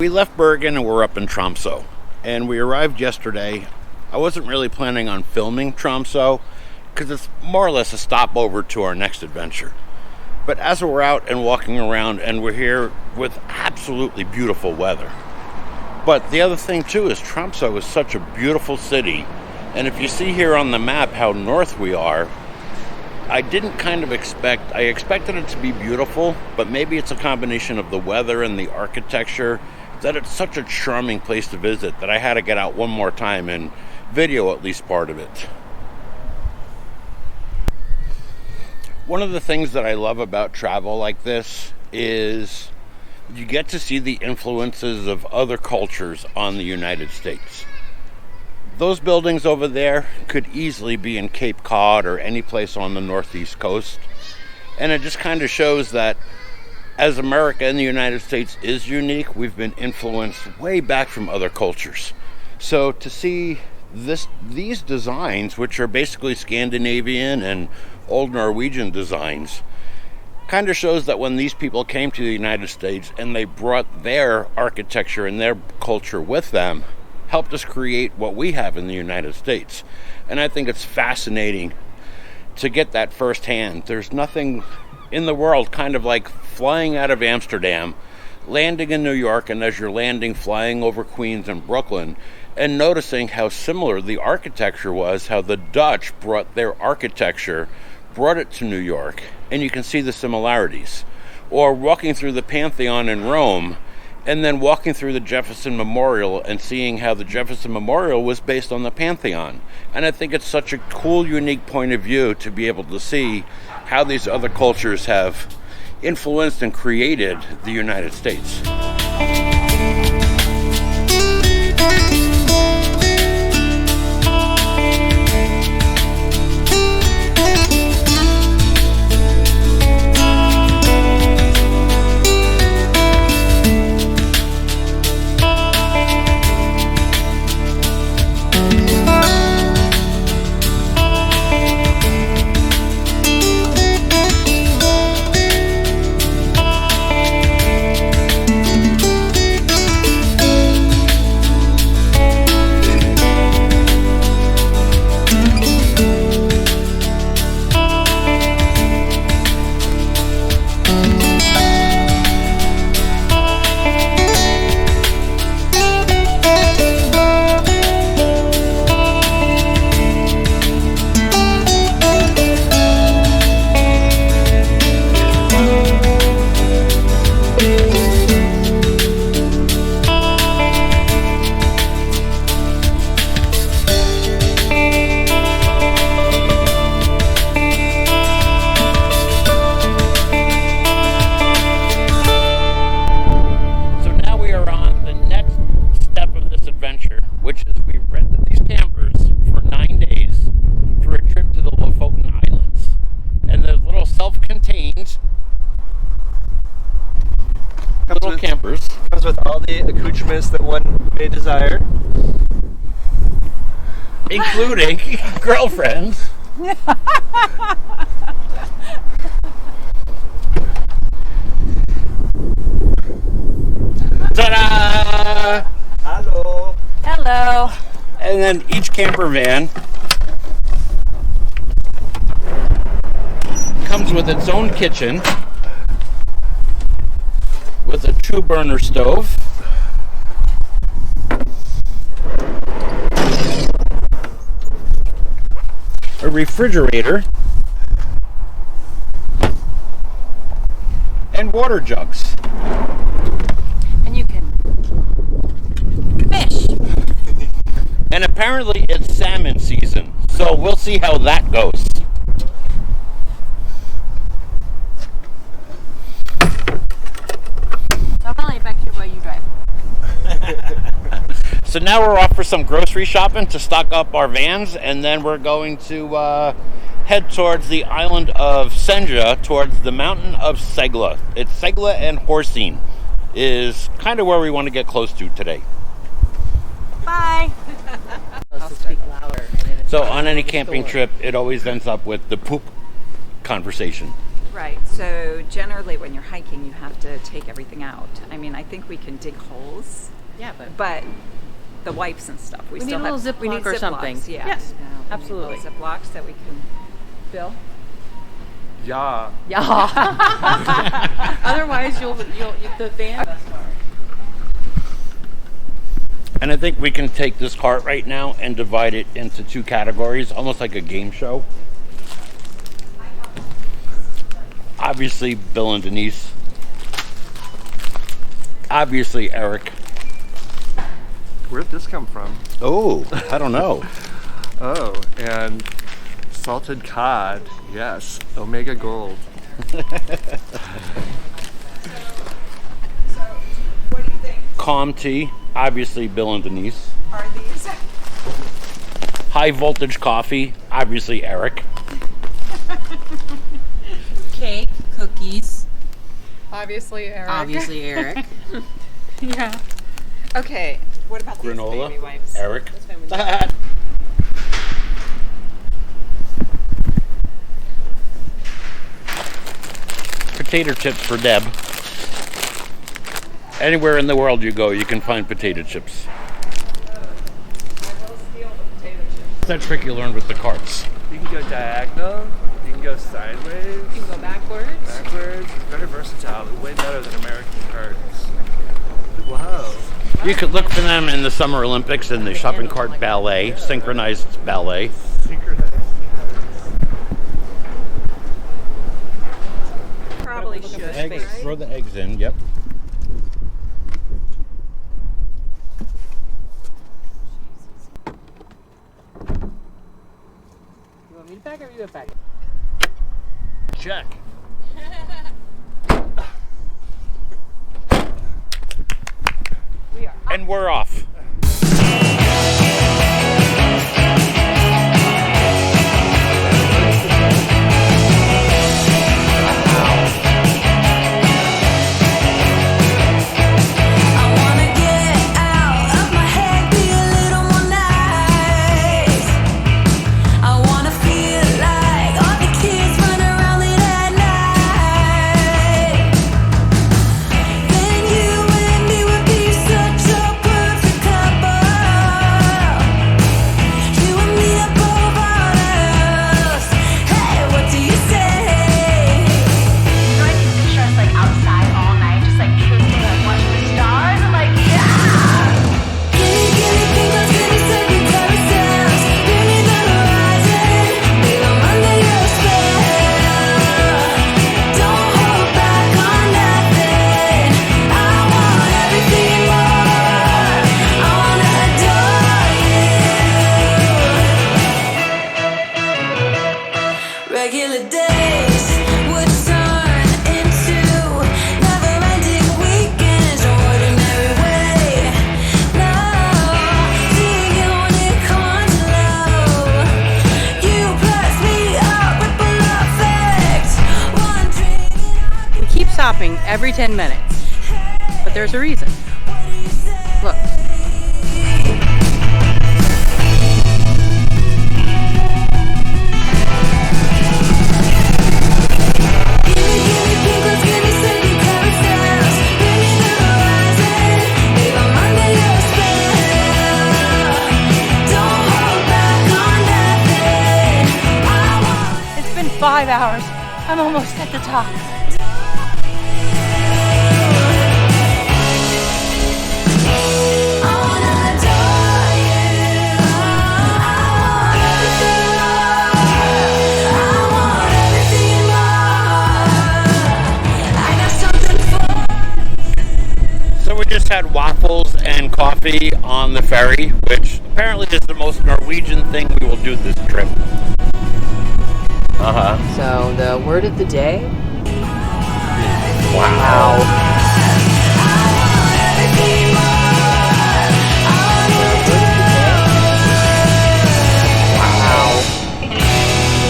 We left Bergen and we're up in Tromso. And we arrived yesterday. I wasn't really planning on filming Tromso because it's more or less a stopover to our next adventure. But as we're out and walking around and we're here with absolutely beautiful weather. But the other thing too is Tromso is such a beautiful city. And if you see here on the map how north we are, I didn't kind of expect, I expected it to be beautiful, but maybe it's a combination of the weather and the architecture that it's such a charming place to visit that I had to get out one more time and video at least part of it. One of the things that I love about travel like this is you get to see the influences of other cultures on the United States. Those buildings over there could easily be in Cape Cod or any place on the northeast coast. And it just kind of shows that as America and the United States is unique, we've been influenced way back from other cultures. So to see these designs, which are basically Scandinavian and old Norwegian designs, kind of shows that when these people came to the United States and they brought their architecture and their culture with them, helped us create what we have in the United States. And I think it's fascinating to get that firsthand. There's nothing in the world kind of like flying out of Amsterdam, landing in New York, and as you're landing, flying over Queens and Brooklyn, and noticing how similar the architecture was, how the Dutch brought their architecture, brought it to New York, and you can see the similarities. Or walking through the Pantheon in Rome, and then walking through the Jefferson Memorial and seeing how the Jefferson Memorial was based on the Pantheon. And I think it's such a cool, unique point of view to be able to see how these other cultures have influenced and created the United States. Which is we rented these campers for 9 days for a trip to the Lofoten Islands. And they're little self-contained little campers. Comes with all the accoutrements that one may desire. Including girlfriends. Ta-da! Hello! Hello. And then each camper van comes with its own kitchen with a 2-burner stove, a refrigerator, and water jugs. And you can fish. And apparently it's salmon season, so we'll see how that goes. So I'll back to where you drive. So now we're off for some grocery shopping to stock up our vans, and then we're going to head towards the island of Senja, towards the mountain of Segla. It's Segla and Horsing is kind of where we want to get close to today. Bye. I'll speak louder. So on any camping trip, it always ends up with the poop conversation. Right. So generally, when you're hiking, you have to take everything out. I mean, I think we can dig holes, Yeah, but the wipes and stuff, we need still a little have. We need Ziploc or something. Ziplocs, yeah. Yes, Yeah, we need absolutely. little Ziplocs that we can. Bill. Yeah. Yeah. Otherwise, you'll the van. And I think we can take this cart right now and divide it into two categories, almost like a game show. Obviously, Bill and Denise. Obviously, Eric. Where'd this come from? Oh, I don't know. Oh, and salted cod. Yes, Omega Gold. So, what do you think? Calm tea. Obviously, Bill and Denise. Are these? High voltage coffee. Obviously, Eric. Cake, cookies. Obviously, Eric. Obviously, Eric. Yeah. Okay. What about these Granola. baby wipes? Eric. Potato chips for Deb. Anywhere in the world you go, you can find potato chips. I will steal the potato chips. That trick you learned with the carts. You can go diagonal. You can go sideways. You can go backwards. Backwards. Very versatile. Way better than American carts. Wow. You could look for them in the Summer Olympics in the shopping cart ballet, synchronized ballet. Synchronized. Probably should. Eggs, throw the eggs in, yep. You want me to pack or you to pack? Check. We are. And we're off. Stopping every 10 minutes. But there's a reason. Look. It's been 5 hours. I'm almost at the top. We just had waffles and coffee on the ferry, which apparently is the most Norwegian thing we will do this trip. So the word of the day. Wow.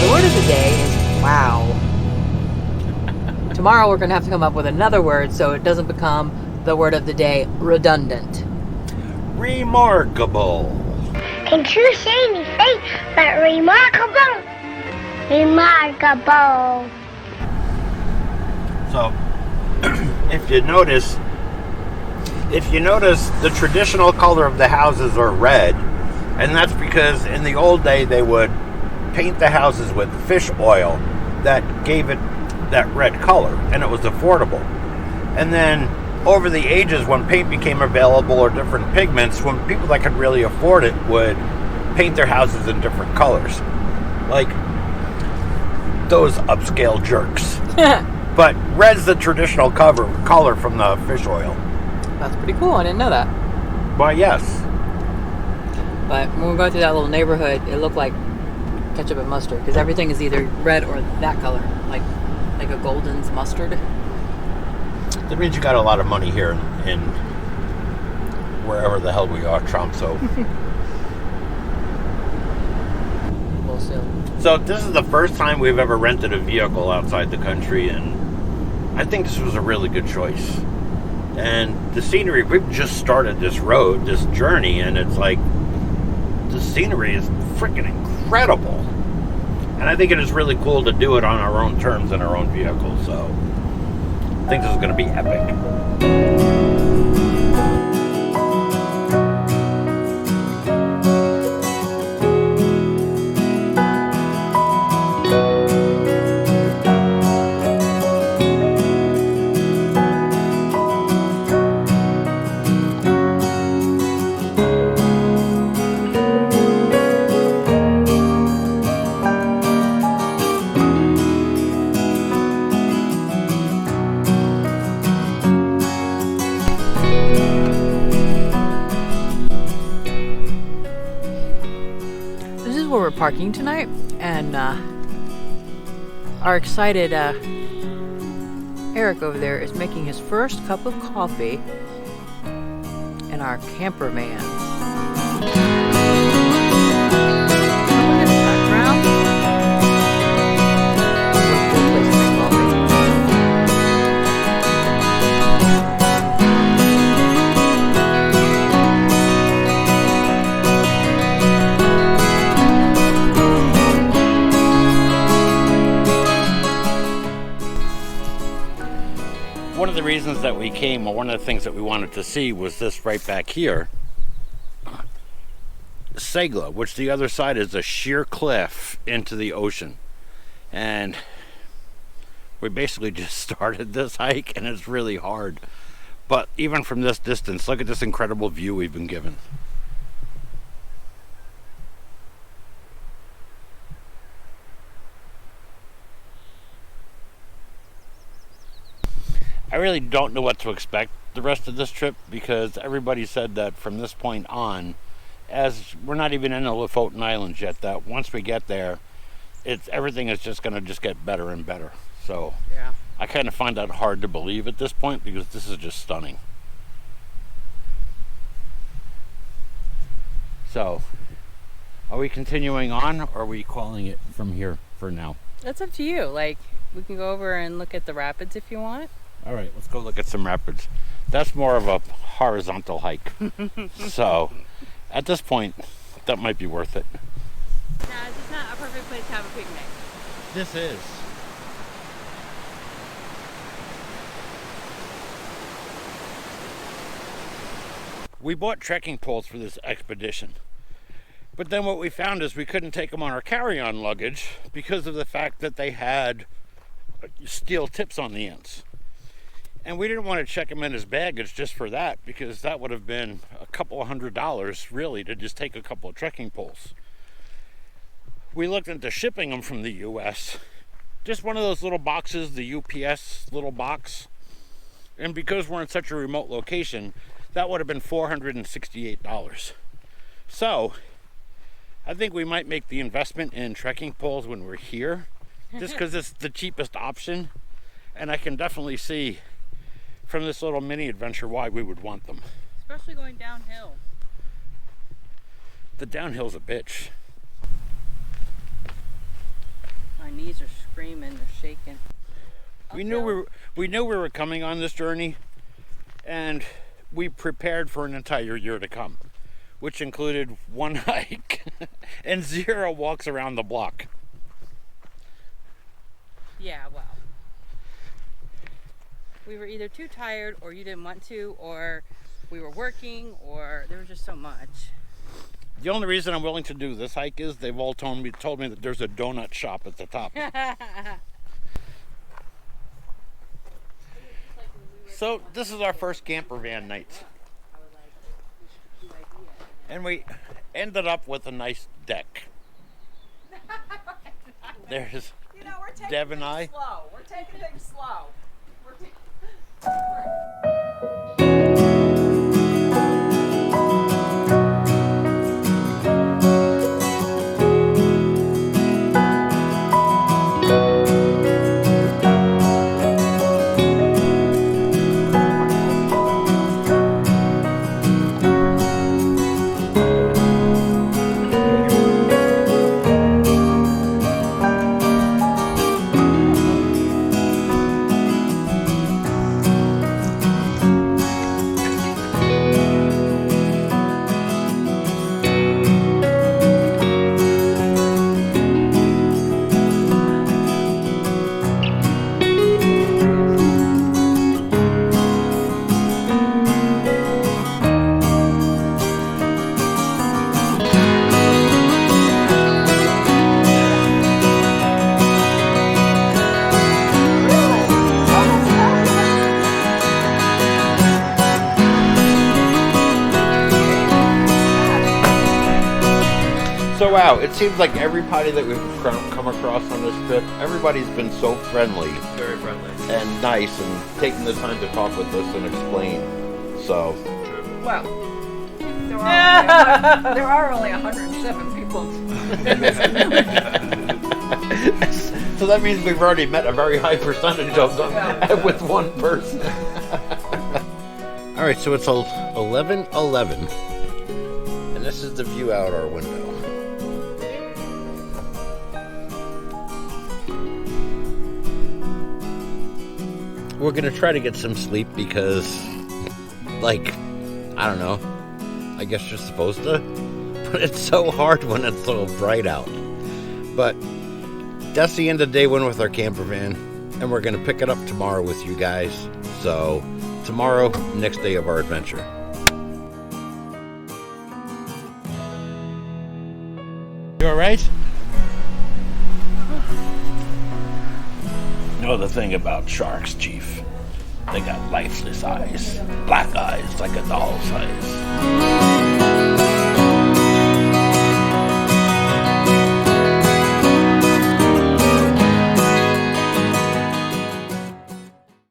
The word of the day is wow. Tomorrow we're going to have to come up with another word so it doesn't become the word of the day redundant. Remarkable. Can't you say anything but remarkable? Remarkable. So, if you notice, the traditional color of the houses are red, and that's because in the old day they would paint the houses with fish oil that gave it that red color, and it was affordable. And then over the ages, when paint became available or different pigments, when people that could really afford it would paint their houses in different colors, like those upscale jerks. But red's the traditional color from the fish oil. That's pretty cool. I didn't know that. Why, yes. But when we were going through that little neighborhood, it looked like ketchup and mustard, because everything is either red or that color, like a golden's mustard. That means you got a lot of money here in wherever the hell we are, Tromso. We'll see. So this is the first time we've ever rented a vehicle outside the country, and I think this was a really good choice. And the scenery, we've just started this road, this journey, and it's like, the scenery is freaking incredible. And I think it is really cool to do it on our own terms in our own vehicle, so I think this is going to be epic. We're parking tonight, and our excited Eric over there is making his first cup of coffee in our camper van. Look at the background. Good place to make coffee. One of the reasons that we came, or one of the things that we wanted to see, was this right back here, Segla, which the other side is a sheer cliff into the ocean. And we basically just started this hike, and it's really hard. But even from this distance, look at this incredible view we've been given. I really don't know what to expect the rest of this trip, because everybody said that from this point on, as we're not even in the Lofoten Islands yet, that once we get there, everything is just going to get better and better. So Yeah. I kind of find that hard to believe at this point, because this is just stunning. So, are we continuing on, or are we calling it from here for now? That's up to you. Like, we can go over and look at the rapids if you want. All right, let's go look at some rapids. That's more of a horizontal hike. So, at this point, that might be worth it. Nah, it's just not a perfect place to have a picnic. This is. We bought trekking poles for this expedition. But then what we found is we couldn't take them on our carry-on luggage because of the fact that they had steel tips on the ends. And we didn't want to check them in as baggage just for that, because that would have been a couple of $100 really to just take a couple of trekking poles. We looked into shipping them from the US, just one of those little boxes, the UPS little box. And because we're in such a remote location, that would have been $468. So I think we might make the investment in trekking poles when we're here, just because it's the cheapest option. And I can definitely see from this little mini adventure why we would want them. Especially going downhill. The downhill's a bitch. My knees are screaming, they're shaking. We knew we were coming on this journey, and we prepared for an entire year to come, which included one hike and 0 walks around the block. Yeah, well. we were either too tired, or you didn't want to, or we were working, or there was just so much. The only reason I'm willing to do this hike is they've all told me that there's a donut shop at the top. So this is our first camper van night. And we ended up with a nice deck. There's we're taking Deb and I. slow. We're taking things slow. So wow, it seems like everybody that we've come across on this trip, everybody's been so friendly. Very friendly. And nice and taking the time to talk with us and explain. So Well, there are only 107 people. so that means we've already met a very high percentage of them with one person. All right, so it's 11:11, and this is the view out our window. We're gonna try to get some sleep because, like, I don't know, I guess you're supposed to, but it's so hard when it's so bright out. But that's the end of day one with our camper van, and we're gonna pick it up tomorrow with you guys. So tomorrow, next day of our adventure. You all right? You know the thing about sharks, Chief? They got lifeless eyes, black eyes like a doll's eyes.